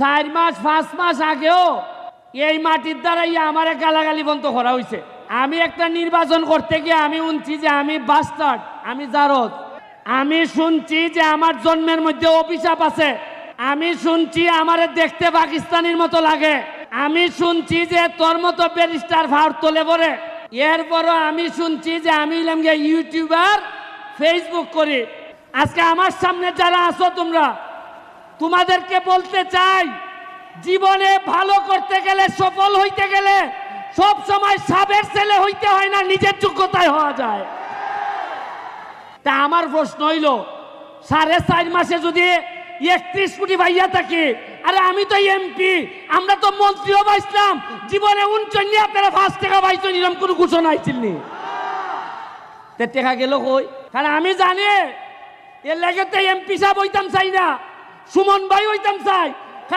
4 মাস 5 মাস আগেও এই মাটির দ্বারাই আমার গালাগালি বন্ধ করা হয়েছে। আমি একটা নির্বাচন করতে গিয়ে আমি শুনছি যে আমি বাস্টার্ড, আমি জারদ। আমি শুনছি যে আমার জন্মের মধ্যে অভিশাপ আছে। আমি শুনছি আমারে দেখতে পাকিস্তানির মতো লাগে। আমি শুনছি যে তোর মতো ব্যারিস্টার ভার তোলে পড়ে। এরপরও আমি শুনছি যে আমি ইউটিউবার, ফেসবুক করি। আজকে আমার সামনে যারা আছো তোমরা, তোমাদেরকে বলতে চাই, জীবনে ভালো করতে গেলে, সফল হইতে গেলে সব সময় সাবের ছেলে হইতে হয় না, নিজের যোগ্যতায় হওয়া যায়। তা আমার প্রশ্ন হইল, 4.5 মাসে যদি 31 কোটি ভাইয়া থাকি, আরে আমি তো এমপি, আমরা তো মন্ত্রীও পাইছিলাম, জীবনে 49 আপনারা 5 টাকা পাইছেন, এরকম কোনো ঘোষণা আইছিল নি? টাকা গেল কই? কারণ আমি জানি এর লাগে তো এমপি সাহেব হইতাম চাই না, সুমন ভাই হইতাম চাই,